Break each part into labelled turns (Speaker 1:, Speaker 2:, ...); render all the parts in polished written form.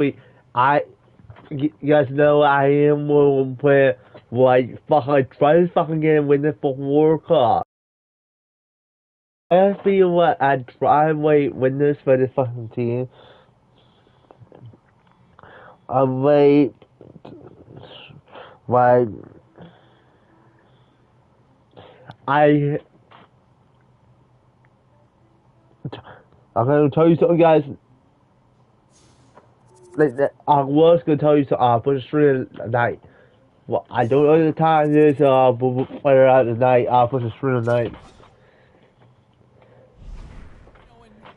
Speaker 1: You guys know I am willing to play like fucking try to fucking get win this for World Cup. I feel like I'd try to win this for this fucking team. I'm like I I'm gonna tell you something, guys. Like I was gonna tell you something for the stream tonight. Well, I don't know the time it is. But we'll play it out tonight. For the stream tonight.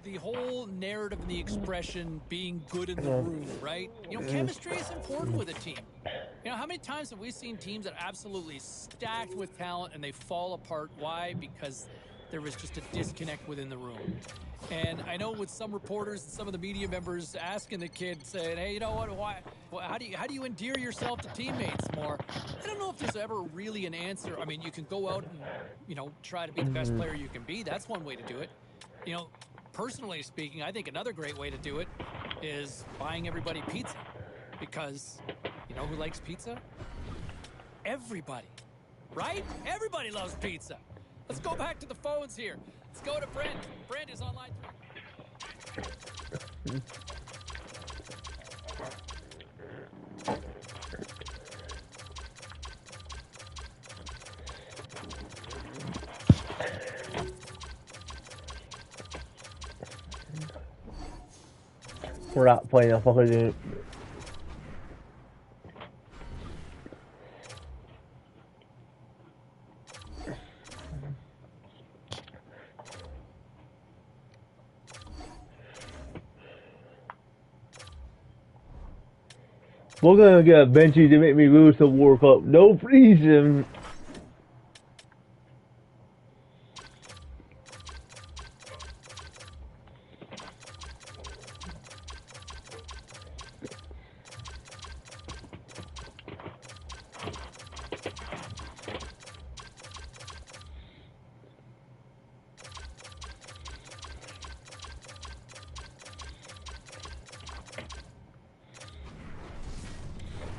Speaker 2: The whole narrative and the expression being good in the room, right? You know, chemistry is important with a team. You know, how many times have we seen teams that are absolutely stacked with talent and they fall apart? Why? Because there was just a disconnect within the room. And I know with some reporters and some of the media members asking the kid, saying, hey, you know what, how do you endear yourself to teammates more? I don't know if there's ever really an answer. I mean, you can go out and, you know, try to be the best player you can be. That's one way to do it. You know, personally speaking, I think another great way to do it is buying everybody pizza. Because, you know who likes pizza? Everybody, right? Everybody loves pizza. Let's go back to the phones here. Let's go to Brent. Brent is online.
Speaker 1: We're not playing a fucking game. We're gonna get Benji to make me lose the World Cup. No reason.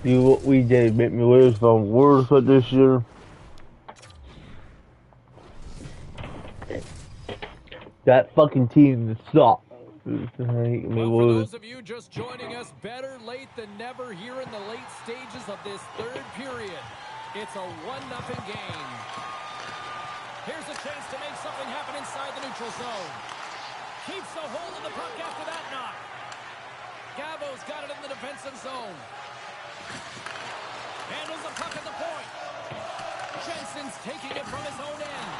Speaker 1: What we did make me lose the World Cup this year. That fucking team sucked.
Speaker 2: Well, for those of you just joining us, better late than never here in the late stages of this third period. It's a 1-0 game. Here's a chance to make something happen inside the neutral zone. Keeps the hold of the puck after that knock. Gavo's got it in the defensive zone. Handles the puck at the point. Jensen's taking it from his own end.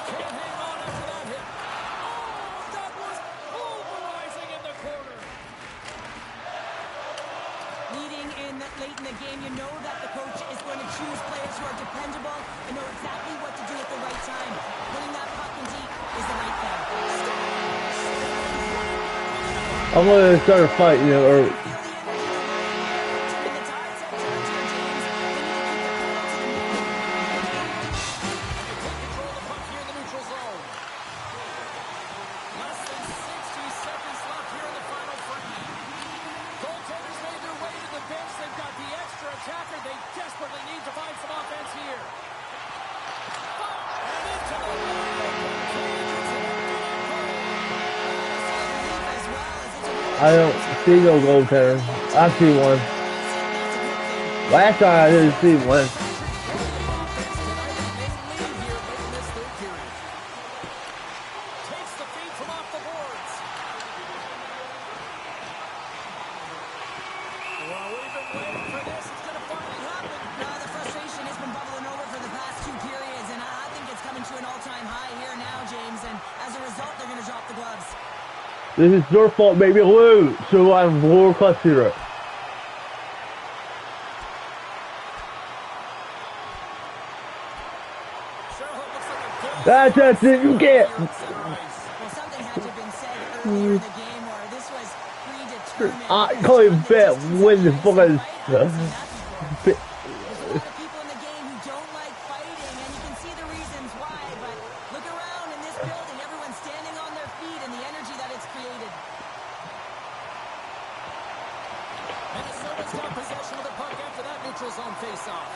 Speaker 2: Can't hang on after that hit. Oh, that was pulverizing in the corner.
Speaker 3: Leading in late in the game, you know that the coach is going to choose players who are dependable and know exactly what to do at the right time. Putting that puck in deep is the right thing.
Speaker 1: I'm gonna start a fight, you know, or I don't see no goaltender. I see one. Last time I didn't see one. This is your fault, baby. Lose, so I'm World Cup hero. That's it. You get.
Speaker 3: Well, something had to have been said earlier in the game where this was predetermined.
Speaker 1: I can't even bet when the fucking.
Speaker 3: There's a lot of people in the game who don't like fighting, and you can see the reasons why. But look around in this building, everyone's standing on their feet, and the energy that it's created.
Speaker 2: Minnesota's got possession of the puck after that neutral zone faceoff.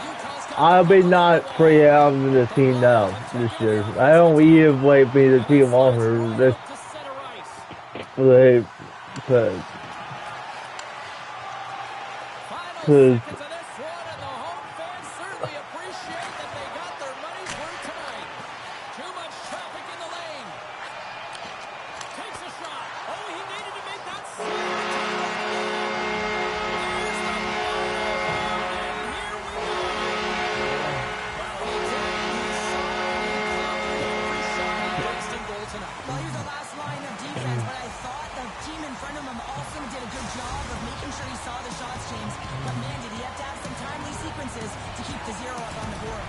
Speaker 2: Utah's got
Speaker 1: I'll be not free out in the team now this year. I don't even wait to be the team offer this
Speaker 2: to center ice.
Speaker 1: play
Speaker 2: Final
Speaker 1: to
Speaker 2: seconds of this one, and the home fans certainly appreciate that they got their money's worth tonight. Too much traffic in the lane. Takes a shot. Oh, he needed to make that save. There's the final, and here we go. Well, he did. He saw and he covered every shot he placed in goal tonight.
Speaker 3: Well, he's the last line of defense, but I thought the team in front of him also did a good job of making sure he saw the shots, James. But man, did he have to have some timely sequences to keep the zero up on the board.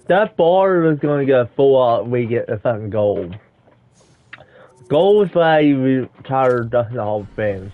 Speaker 1: that bar was gonna get full out. We get a fucking goal. Goal is why you retired the Hall of Fame.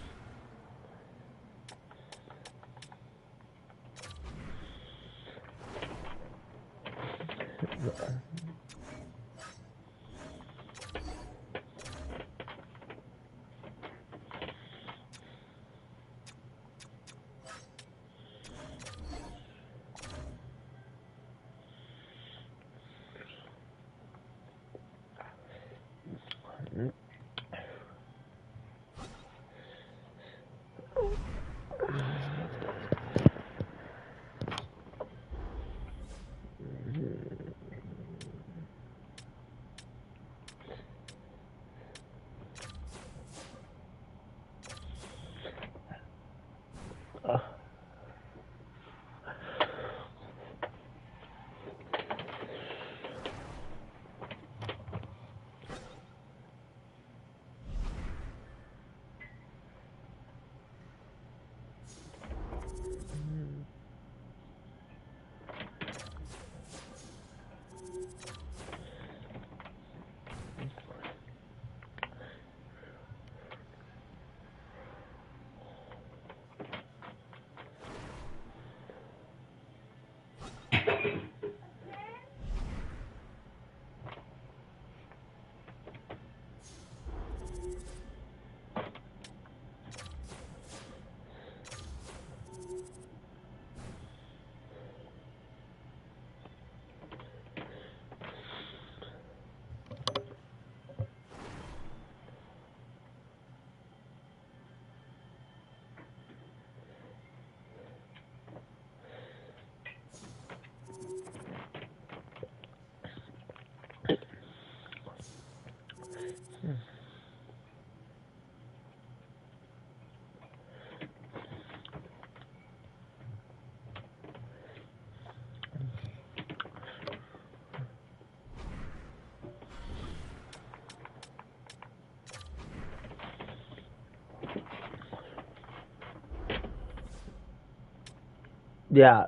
Speaker 1: Yeah,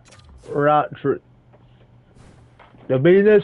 Speaker 1: right. True. The business.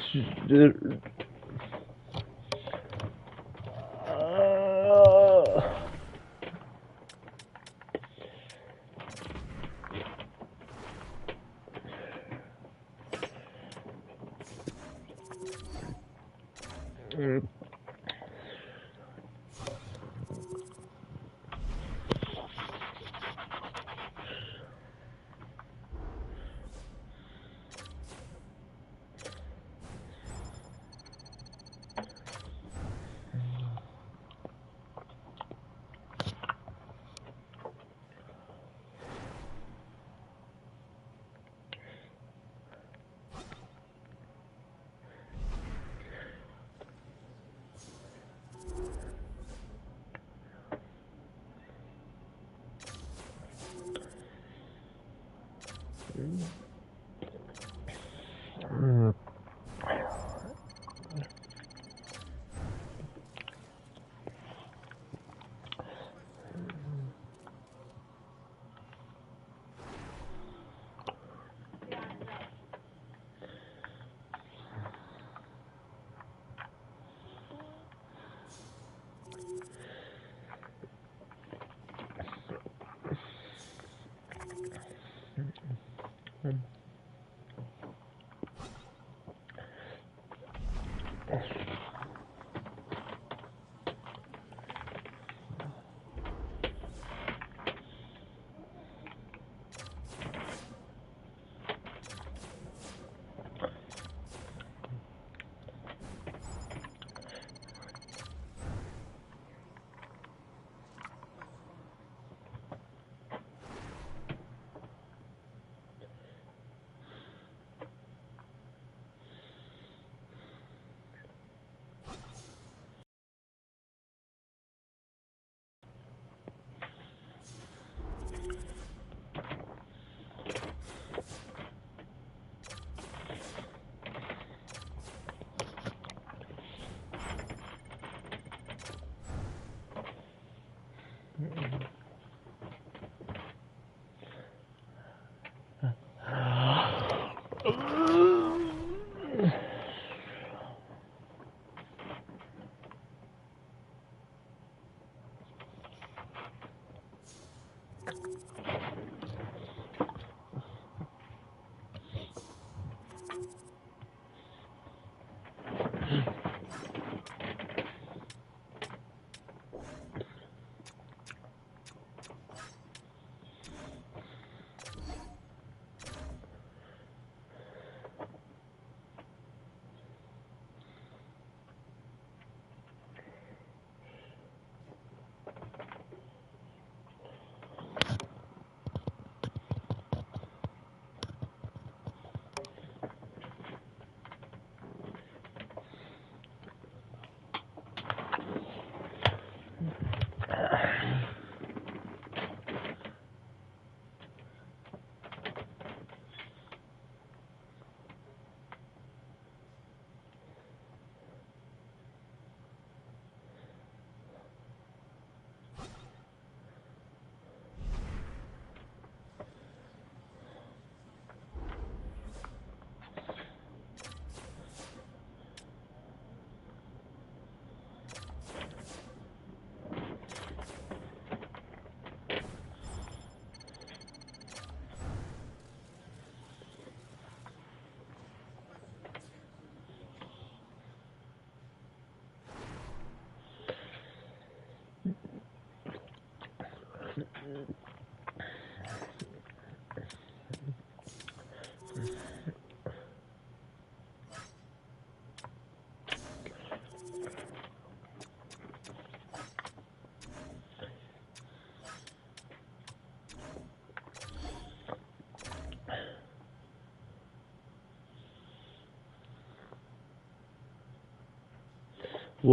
Speaker 1: We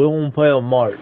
Speaker 1: won't play on March.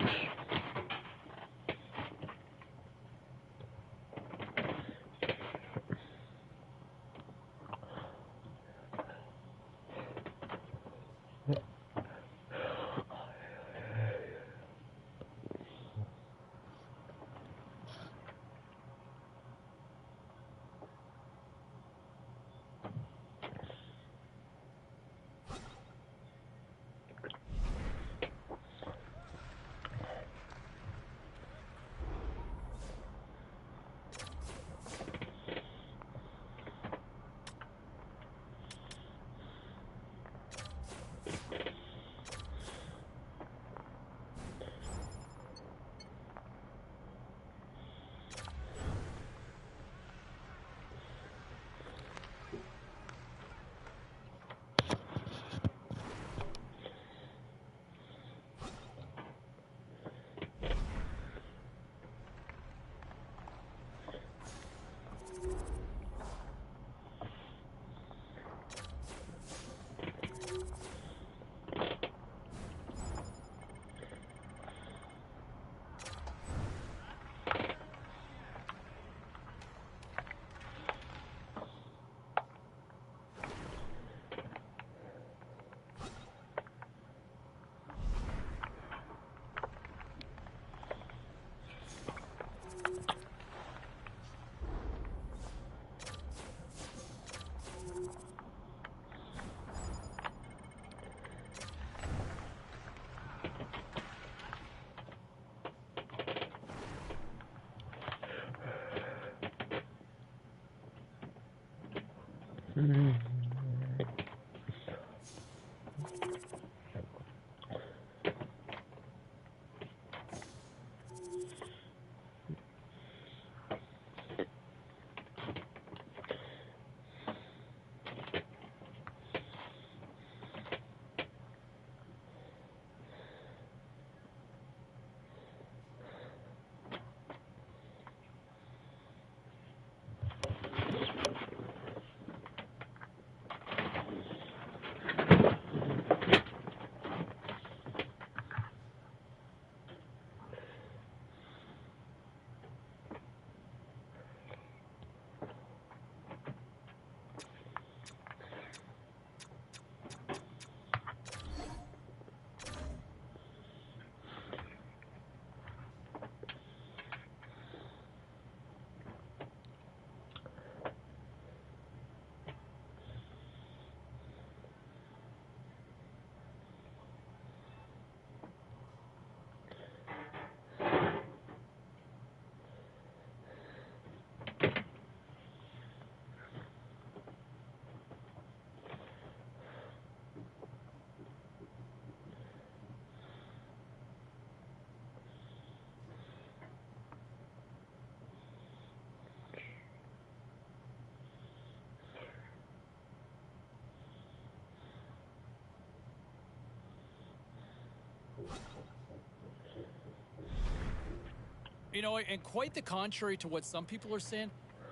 Speaker 2: You know, and quite the contrary to what some people are saying,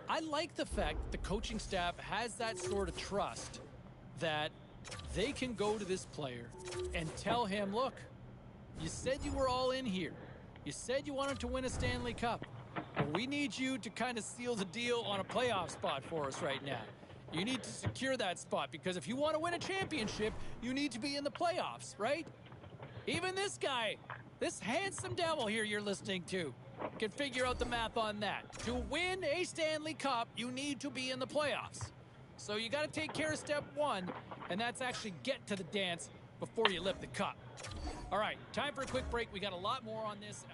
Speaker 2: I like the fact that the coaching staff has that sort of trust that they can go to this player and tell him, look, you said you were all in here. You said you wanted to win a Stanley Cup. But we need you to kind of seal the deal on a playoff spot for us right now. You need to secure that spot because if you want to win a championship, you need to be in the playoffs, right? Even this guy, this handsome devil here you're listening to, can figure out the math on that. To win a Stanley Cup, you need to be in the playoffs. So you got to take care of step one, and that's actually get to the dance before you lift the cup. All right, time for a quick break. We got a lot more on this.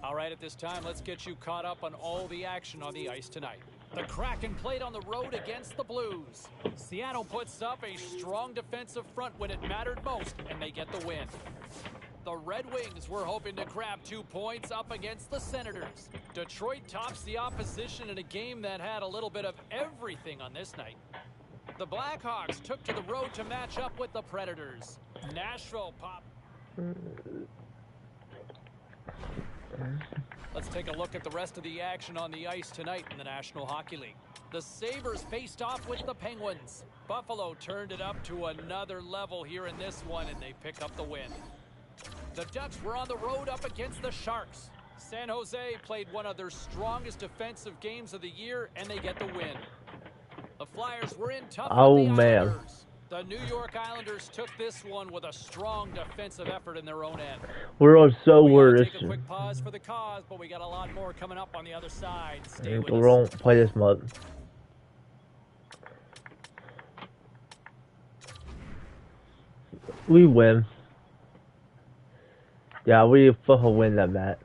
Speaker 2: All right, at this time, let's get you caught up on all the action on the ice tonight. The Kraken played on the road against the Blues. Seattle puts up a strong defensive front when it mattered most, and they get the win. The Red Wings were hoping to grab 2 points up against the Senators. Detroit tops the opposition in a game that had a little bit of everything on this night. The Blackhawks took to the road to match up with the Predators. Nashville pop. Let's take a look at the rest of the action on the ice tonight in the National Hockey League. The Sabres faced off with the Penguins. Buffalo turned it up to another level here in this one, and they pick up the win. The Ducks were on the road up against the Sharks. San Jose played one of their strongest defensive games of the year, and they get the win. The Flyers were in tough on the Islanders. The New York Islanders took this one with a strong defensive effort in their own end.
Speaker 1: We're all so worried.
Speaker 2: Take a quick pause for the cause, but we got a lot more coming up on the other side. Stay with
Speaker 1: We
Speaker 2: us.
Speaker 1: won't play this month. We win. Yeah, we fucking win that match.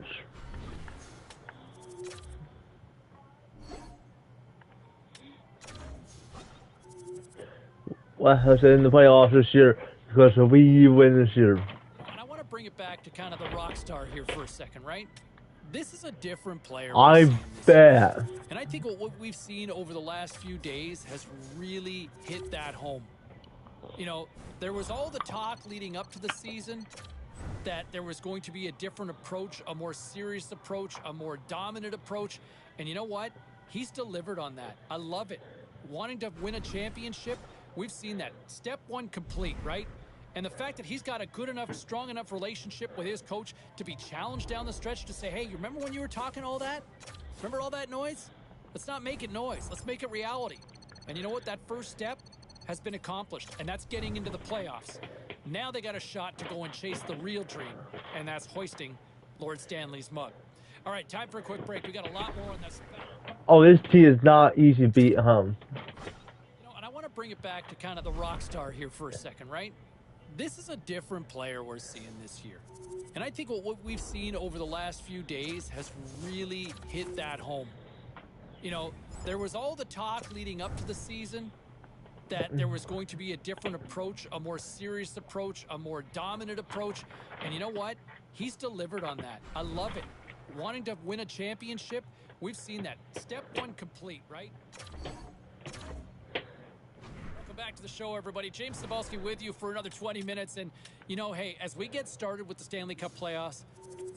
Speaker 1: Well, I said in the playoffs this year because we win this year.
Speaker 2: And I want to bring it back to kind of the rock star here for a second, right? This is a different player.
Speaker 1: I bet.
Speaker 2: And I think what we've seen over the last few days has really hit that home. You know, there was all the talk leading up to the season that there was going to be a different approach, a more serious approach, a more dominant approach. And you know what? He's delivered on that. I love it. Wanting to win a championship, we've seen that. Step one complete, right? And the fact that he's got a good enough, strong enough relationship with his coach to be challenged down the stretch to say, hey, you remember when you were talking all that? Remember all that noise? Let's not make it noise. Let's make it reality. And you know what? That first step has been accomplished, and that's getting into the playoffs. Now they got a shot to go and chase the real dream, and that's hoisting Lord Stanley's mug. All right, time for a quick break. We got a lot more on this.
Speaker 1: Oh, this team is not easy to beat,
Speaker 2: You know, and I want to bring it back to kind of the rock star here for a second, right? This is a different player we're seeing this year. And I think what we've seen over the last few days has really hit that home. You know, there was all the talk leading up to the season that there was going to be a different approach, a more serious approach, a more dominant approach. And you know what? He's delivered on that. I love it. Wanting to win a championship, we've seen that. Step one complete, right? Welcome back to the show, everybody. James Cybulski with you for another 20 minutes. And, you know, hey, as we get started with the Stanley Cup playoffs,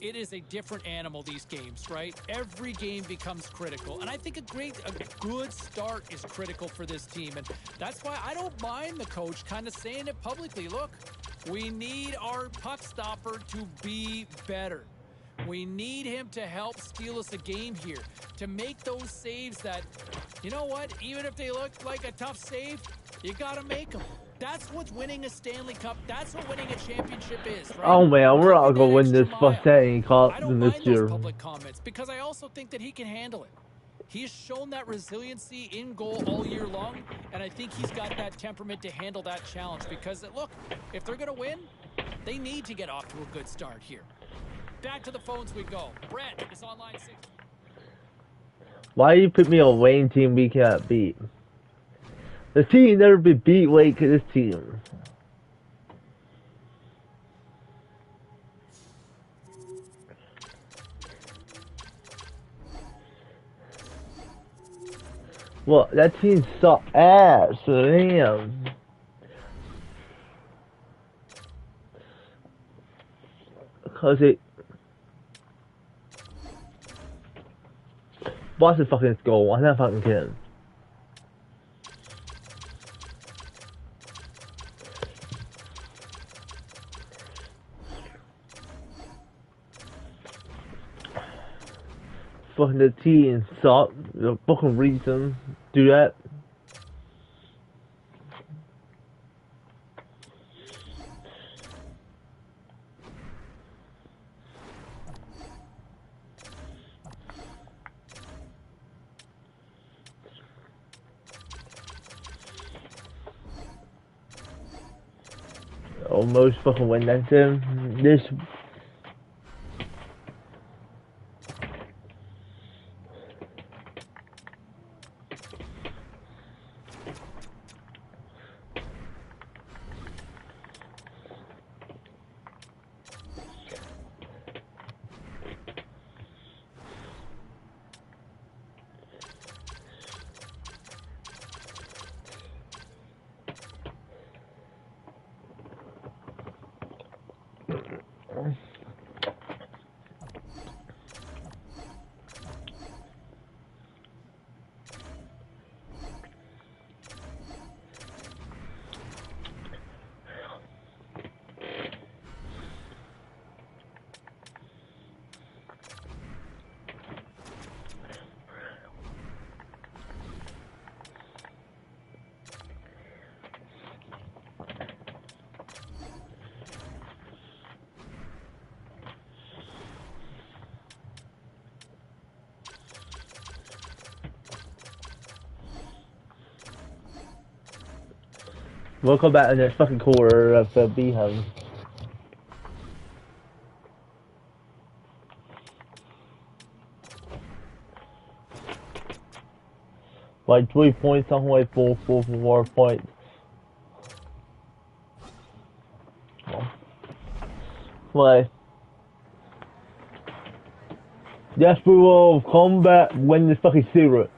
Speaker 2: it is a different animal, these games, right? Every game becomes critical. And I think a good start is critical for this team. And that's why I don't mind the coach kind of saying it publicly. Look, we need our puck stopper to be better. We need him to help steal us a game here, to make those saves that, you know what, even if they look like a tough save, you got to make them. That's what winning a Stanley Cup, that's what winning a championship is, right?
Speaker 1: Oh man, we're all gonna win this Stanley Cup
Speaker 2: I don't
Speaker 1: this
Speaker 2: mind
Speaker 1: year.
Speaker 2: those public comments because I also think that he can handle it. He's shown that resiliency in goal all year long, and I think he's got that temperament to handle that challenge because, look, if they're going to win, they need to get off to a good start here. Back to the phones we go. Brett is on line 6.
Speaker 1: Why you put me on Wayne team we can't beat? The team never been beat like this team. Well, that team suck ass, damn. Cause it watch the fucking goal, I'm not fucking kidding. Fucking the team suck. The fucking reason do that. Almost fucking win that team. This. We'll come back in this fucking quarter of the VII. Like 3 points, something like 4 points. Like, yes, we will come back when this fucking series.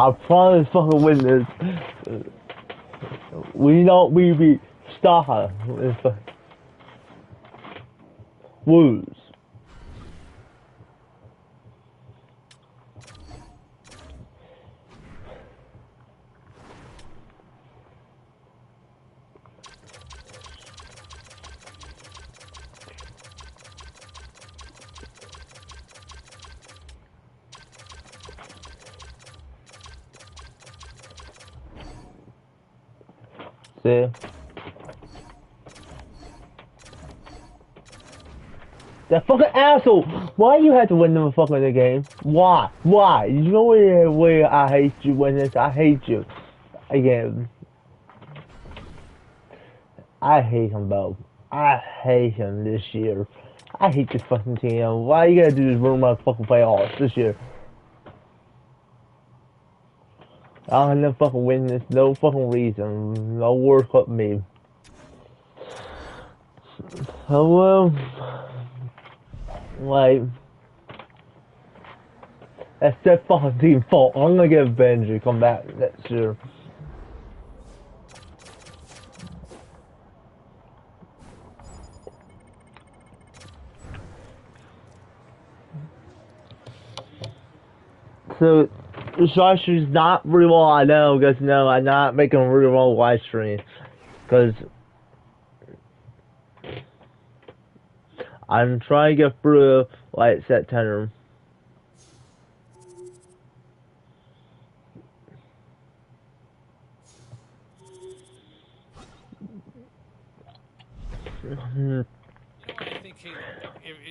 Speaker 1: I promise fucking win this. We don't be star. Lose. See? That fucking asshole! Why you had to win the fucking game? Why? Why? You know where I hate you when this? I hate you. Again. I hate him, bro. I hate him this year. I hate this fucking team. Why you gotta do this ruin my fucking playoffs this year? I don't have no fucking win this, no fucking reason. No World Cup me. Oh well. Like, that's that fucking team's fault. I'm gonna get Benji come back next year. So, the live stream's not really well, I know, because no, I'm not making a really well live stream. Because I'm trying to get through, like, September.
Speaker 2: I think, hey,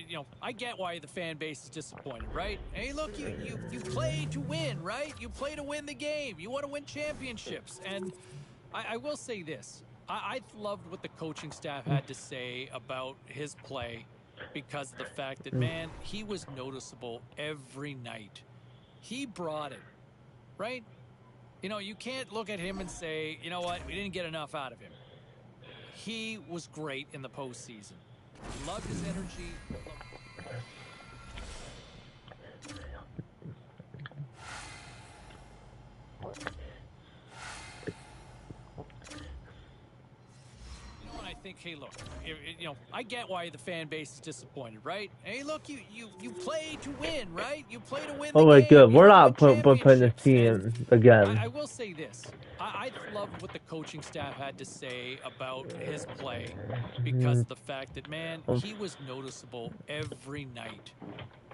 Speaker 2: you know, I get why the fan base is disappointed, right? Hey, look, you play to win, right? You play to win the game. You want to win championships. And I will say this. I loved what the coaching staff had to say about his play because of the fact that, man, he was noticeable every night. He brought it, right? You know, you can't look at him and say, you know what, we didn't get enough out of him. He was great in the postseason. Loved his energy. I think, hey, look, you know, I get why the fan base is disappointed, right? Hey, look, you play to win, right? You play to win the
Speaker 1: Oh my
Speaker 2: game.
Speaker 1: god, we're not
Speaker 2: putting
Speaker 1: this team again.
Speaker 2: I will say this. I loved what the coaching staff had to say about his play because of the fact that, man, he was noticeable every night.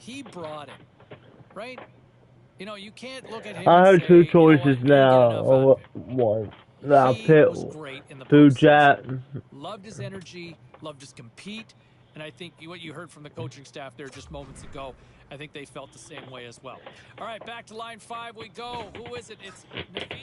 Speaker 2: He brought it, right? You know, you can't look at him
Speaker 1: I
Speaker 2: and
Speaker 1: have
Speaker 2: say,
Speaker 1: two
Speaker 2: you know
Speaker 1: choices
Speaker 2: what, we didn't get
Speaker 1: now.
Speaker 2: enough out of him.
Speaker 1: One. Now,
Speaker 2: He was great in the
Speaker 1: Jack.
Speaker 2: postseason. Loved his energy, loved his compete, and I think what you heard from the coaching staff there just moments ago, I think they felt the same way as well. All right, back to line 5 we go. Who is it? It's Naveed.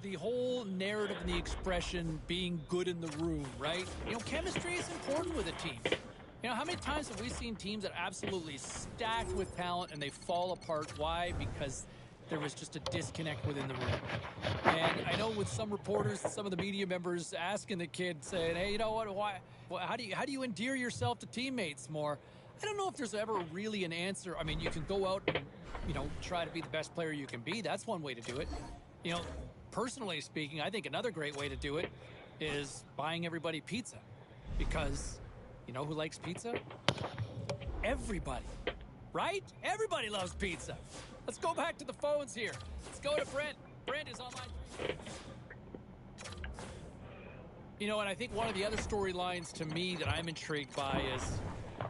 Speaker 2: The whole narrative and the expression being good in the room, right? You know, chemistry is important with a team. You know, how many times have we seen teams that are absolutely stacked with talent and they fall apart? Why? Because there was just a disconnect within the room. And I know with some reporters, some of the media members asking the kid, saying, hey, you know what, how do you endear yourself to teammates more? I don't know if there's ever really an answer. I mean, you can go out and, try to be the best player you can be. That's one way to do it. Personally speaking, I think another great way to do it is buying everybody pizza. Because you know who likes pizza? Everybody. Right? Everybody loves pizza. Let's go back to the phones here. Let's go to Brent. Brent is online. And I think one of the other storylines to me that I'm intrigued by is,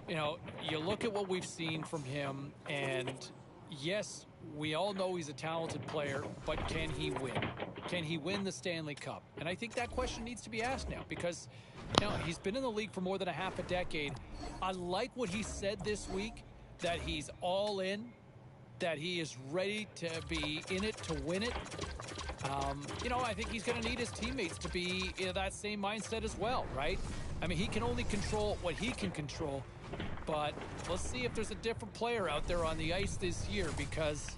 Speaker 2: you look at what we've seen from him, and yes, we all know he's a talented player, but can he win? Can he win the Stanley Cup? And I think that question needs to be asked now because, he's been in the league for more than a half a decade. I like what he said this week, that he's all in, that he is ready to be in it to win it. I think he's going to need his teammates to be in that same mindset as well, right? I mean, he can only control what he can control, but let's see if there's a different player out there on the ice this year because,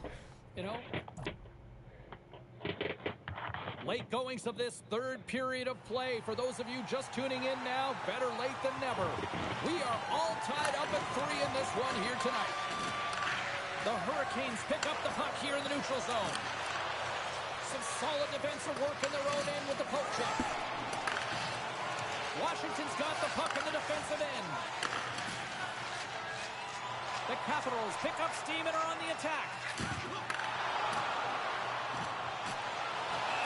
Speaker 2: late goings of this third period of play. For those of you just tuning in now, better late than never. We are all tied up at 3 in this one here tonight. The Hurricanes pick up the puck here in the neutral zone. Some solid defensive work in their own end with the poke check. Washington's got the puck in the defensive end. The Capitals pick up steam and are on the attack.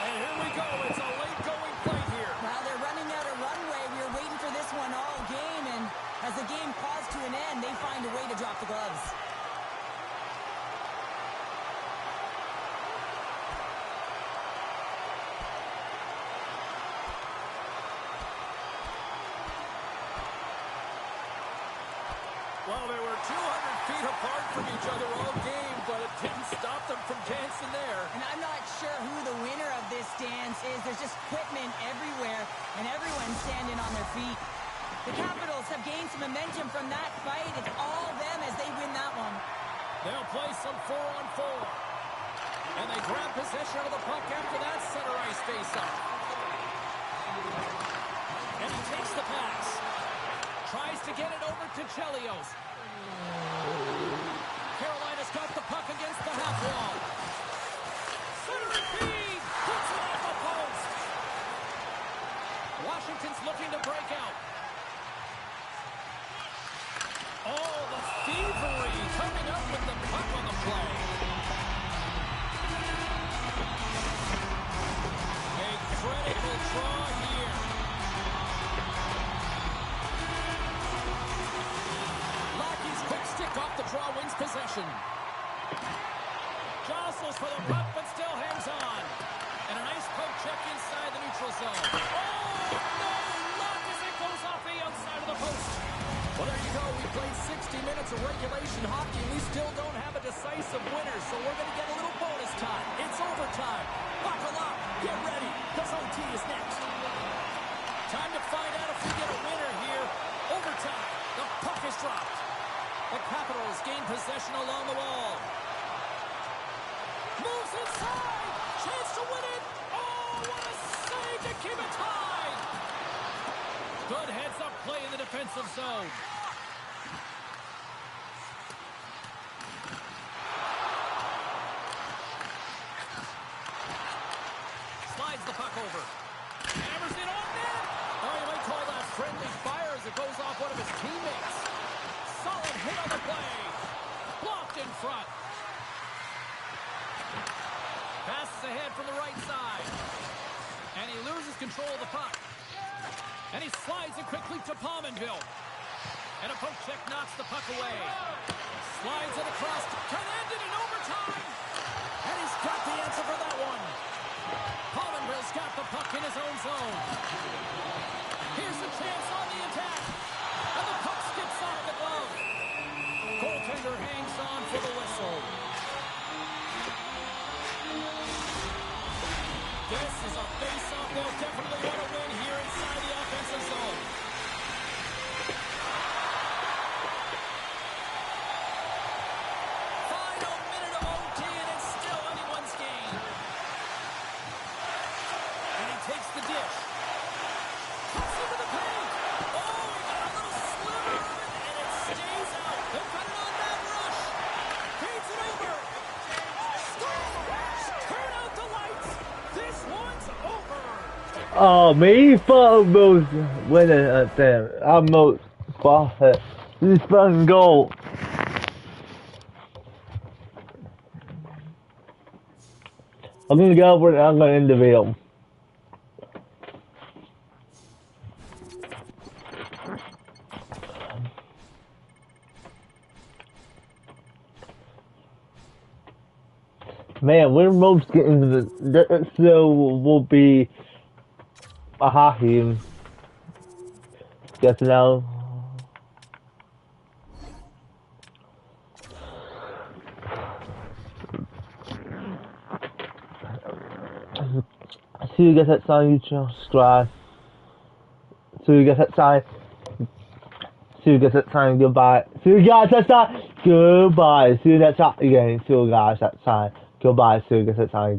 Speaker 2: And here we go. It's a late-going play here.
Speaker 3: Well, they're running out of runway. We were waiting for this one all game, and as the game paused to an end, they find a way to drop the gloves.
Speaker 2: Well, they were 200 feet apart from each other all game, but it didn't stop them from dancing there.
Speaker 3: And I'm not sure who the winner of this dance is. There's just equipment everywhere, and everyone's standing on their feet. The Capitals have gained some momentum from that fight. It's all them as they win that one.
Speaker 2: They'll play some 4-on-4. And they grab possession of the puck after that center ice face-off. And he takes the pass. Tries to get it over to Chelios. Carolina's got the puck against the half wall. Center feed! Puts it off the post. Washington's looking to break out. Oh, the thievery coming up with the puck on the play. A critical draw here. Off the draw, wins possession. Jostles for the puck, but still hangs on. And a nice poke check inside the neutral zone. Oh, no! Luck as it goes off the outside of the post. Well, there you go. We played 60 minutes of regulation hockey, and we still don't have a decisive winner, so we're going to get a little bonus time. It's overtime. Buckle up. Get ready, because OT is next. Time to find out if we get a winner here. Overtime. The puck is dropped. The Capitals gain possession along the wall. Moves inside. Chance to win it. Oh, what a save to keep it tied. Good heads-up play in the defensive zone. Slides the puck over. Hammers it on net. Oh, you might call that friendly fire as it goes off one of his teammates. Solid hit on the play. Blocked in front. Passes ahead from the right side. And he loses control of the puck. And he slides it quickly to Pominville. And a poke check knocks the puck away. Slides it across. Can end it in overtime. And he's got the answer for that one. Pominville's got the puck in his own zone. Here's a chance on the attack. And the puck skips off the glove. Goaltender hangs on for the whistle. This is a face-off they'll definitely want to win here inside the offensive zone. Final minute of OT, and it's still anyone
Speaker 1: Oh, me fuck most winning damn. I'm most fuck it. This fucking goal. I'm gonna go for it, I'm gonna end the video. Man, we're most getting to the so will be a hockey. Guess now. See you guys next time. You subscribe. See you guys next time. See you guys next time. Goodbye. See you guys next time. Goodbye. See you next time again. See you guys next time. Goodbye. See you guys next time.